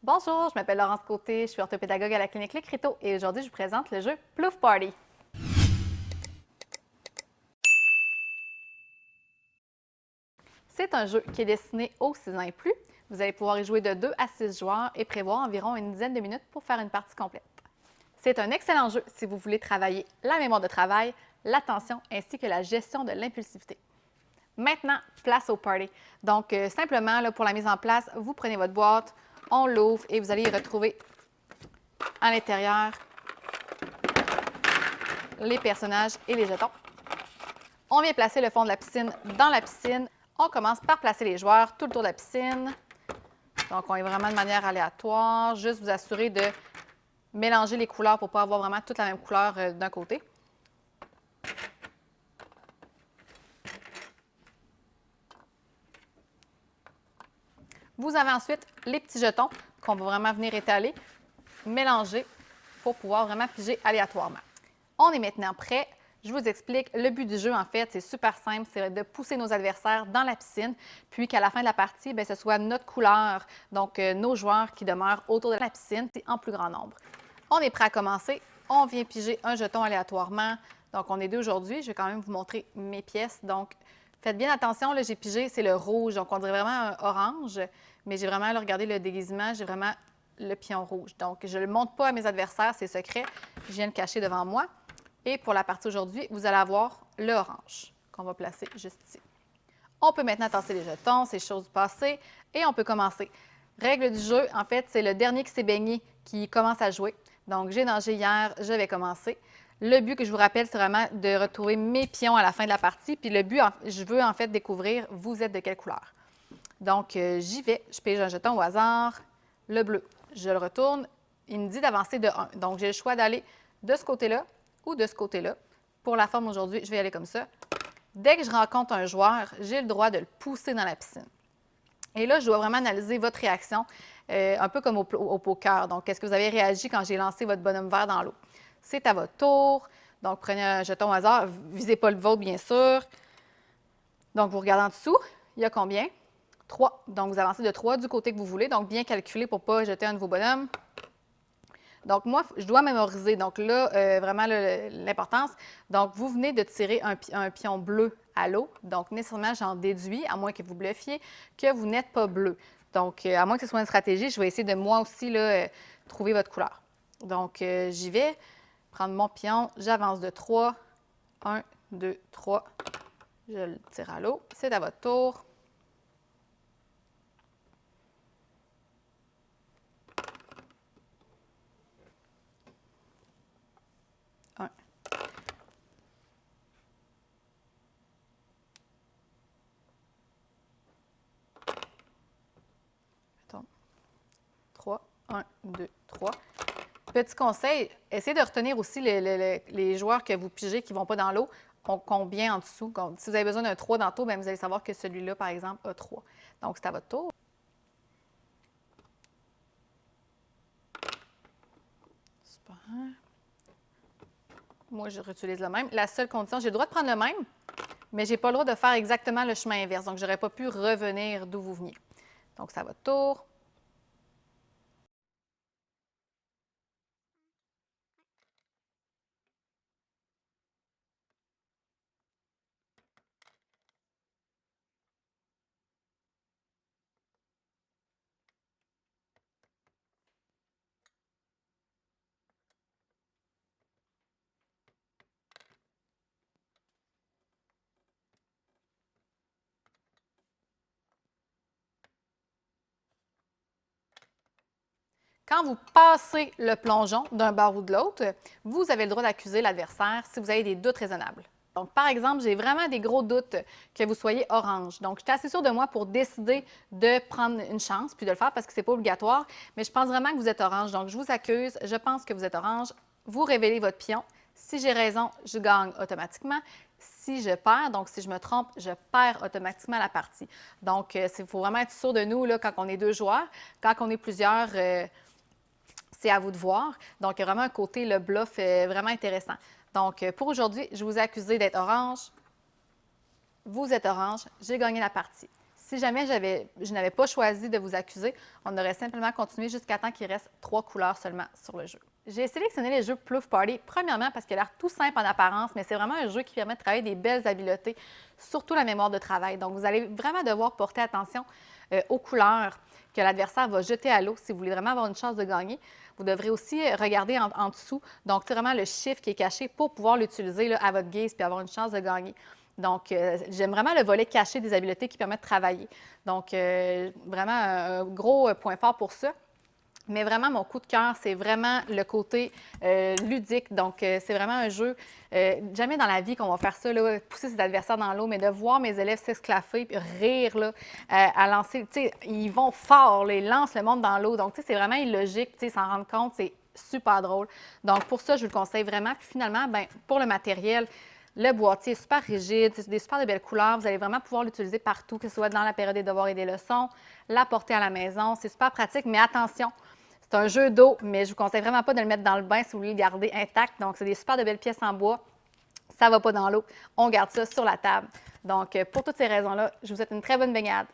Bonjour, je m'appelle Laurence Côté, je suis orthopédagogue à la clinique Le Crito et aujourd'hui je vous présente le jeu Plouf Party. C'est un jeu qui est destiné aux 6 ans et plus. Vous allez pouvoir y jouer de 2 à 6 joueurs et prévoir environ une dizaine de minutes pour faire une partie complète. C'est un excellent jeu si vous voulez travailler la mémoire de travail, l'attention ainsi que la gestion de l'impulsivité. Maintenant, place au party. Donc, simplement, là, pour la mise en place, vous prenez votre boîte, on l'ouvre et vous allez y retrouver à l'intérieur les personnages et les jetons. On vient placer le fond de la piscine dans la piscine. On commence par placer les joueurs tout le tour de la piscine. Donc, on est vraiment de manière aléatoire. Juste vous assurer de mélanger les couleurs pour ne pas avoir vraiment toute la même couleur d'un côté. Vous avez ensuite les petits jetons qu'on va vraiment venir étaler, mélanger pour pouvoir vraiment piger aléatoirement. On est maintenant prêt. Je vous explique. Le but du jeu, en fait, c'est super simple. C'est de pousser nos adversaires dans la piscine, puis qu'à la fin de la partie, bien, ce soit notre couleur, donc nos joueurs qui demeurent autour de la piscine en plus grand nombre. On est prêt à commencer. On vient piger un jeton aléatoirement. Donc, on est deux aujourd'hui. Je vais quand même vous montrer mes pièces. Donc, faites bien attention. Là, j'ai pigé, c'est le rouge. Donc, on dirait vraiment un orange. Mais j'ai vraiment, là, regardez le déguisement, j'ai vraiment le pion rouge. Donc, je ne le montre pas à mes adversaires, c'est secret. Je viens le cacher devant moi. Et pour la partie aujourd'hui, vous allez avoir le orange qu'on va placer juste ici. On peut maintenant tasser les jetons, c'est chose du passé, et on peut commencer. Règle du jeu, en fait, c'est le dernier qui s'est baigné qui commence à jouer. Donc, j'ai nagé hier, je vais commencer. Le but que je vous rappelle, c'est vraiment de retrouver mes pions à la fin de la partie. Puis le but, je veux en fait découvrir vous êtes de quelle couleur. Donc, j'y vais. Je pige un jeton au hasard. Le bleu, je le retourne. Il me dit d'avancer de 1. Donc, j'ai le choix d'aller de ce côté-là ou de ce côté-là. Pour la forme aujourd'hui, je vais y aller comme ça. Dès que je rencontre un joueur, j'ai le droit de le pousser dans la piscine. Et là, je dois vraiment analyser votre réaction, un peu comme au poker. Donc, est-ce que vous avez réagi quand j'ai lancé votre bonhomme vert dans l'eau? C'est à votre tour. Donc, prenez un jeton au hasard. Visez pas le vôtre, bien sûr. Donc, vous regardez en dessous. Il y a combien? 3. Donc, vous avancez de 3 du côté que vous voulez. Donc, bien calculé pour ne pas jeter un nouveau bonhomme. Donc, moi, je dois mémoriser. Donc, là, vraiment, l'importance. Donc, vous venez de tirer un pion bleu à l'eau. Donc, nécessairement, j'en déduis, à moins que vous bluffiez, que vous n'êtes pas bleu. Donc, à moins que ce soit une stratégie, je vais essayer de moi aussi là, trouver votre couleur. Donc, j'y vais. Prendre mon pion. J'avance de 3. 1, 2, 3. Je le tire à l'eau. C'est à votre tour. Un. 3. 1, 2, 3. Petit conseil, essayez de retenir aussi les joueurs que vous pigez qui ne vont pas dans l'eau ont combien en dessous. Si vous avez besoin d'un 3 dans le tour, bien, vous allez savoir que celui-là, par exemple, a 3. Donc, c'est à votre tour. Super. Moi, je réutilise le même. La seule condition, j'ai le droit de prendre le même, mais je n'ai pas le droit de faire exactement le chemin inverse. Donc, je n'aurais pas pu revenir d'où vous veniez. Donc, c'est à votre tour. Quand vous passez le plongeon d'un bord ou de l'autre, vous avez le droit d'accuser l'adversaire si vous avez des doutes raisonnables. Donc, par exemple, j'ai vraiment des gros doutes que vous soyez orange. Donc, j'étais assez sûre de moi pour décider de prendre une chance puis de le faire parce que ce n'est pas obligatoire. Mais je pense vraiment que vous êtes orange. Donc, je vous accuse. Je pense que vous êtes orange. Vous révélez votre pion. Si j'ai raison, je gagne automatiquement. Si je perds, donc si je me trompe, je perds automatiquement la partie. Donc, il faut vraiment être sûr de nous là, quand on est deux joueurs. Quand on est plusieurs, c'est à vous de voir. Donc, il y a vraiment un côté, le bluff, vraiment intéressant. Donc, pour aujourd'hui, je vous ai accusé d'être orange. Vous êtes orange. J'ai gagné la partie. Si jamais je n'avais pas choisi de vous accuser, on aurait simplement continué jusqu'à temps qu'il reste 3 couleurs seulement sur le jeu. J'ai sélectionné les jeux Plouf Party, premièrement parce qu'il a l'air tout simple en apparence, mais c'est vraiment un jeu qui permet de travailler des belles habiletés, surtout la mémoire de travail. Donc, vous allez vraiment devoir porter attention aux couleurs que l'adversaire va jeter à l'eau si vous voulez vraiment avoir une chance de gagner. Vous devrez aussi regarder en dessous, donc c'est vraiment le chiffre qui est caché pour pouvoir l'utiliser à votre guise et avoir une chance de gagner. Donc, j'aime vraiment le volet caché des habiletés qui permet de travailler. Donc, vraiment un gros point fort pour ça. Mais vraiment, mon coup de cœur, c'est vraiment le côté ludique. Donc, c'est vraiment un jeu, jamais dans la vie qu'on va faire ça, là, pousser ses adversaires dans l'eau, mais de voir mes élèves s'esclaffer, puis rire, là, à lancer, tu sais, ils vont fort, là, ils lancent le monde dans l'eau. Donc, tu sais, c'est vraiment illogique, tu sais, s'en rendre compte, c'est super drôle. Donc, pour ça, je vous le conseille vraiment. Puis finalement, ben, pour le matériel, le boîtier est super rigide, c'est des super de belles couleurs. Vous allez vraiment pouvoir l'utiliser partout, que ce soit dans la période des devoirs et des leçons, l'apporter à la maison. C'est super pratique, mais attention, c'est un jeu d'eau, mais je vous conseille vraiment pas de le mettre dans le bain si vous voulez le garder intact. Donc, c'est des super de belles pièces en bois. Ça ne va pas dans l'eau. On garde ça sur la table. Donc, pour toutes ces raisons-là, je vous souhaite une très bonne baignade.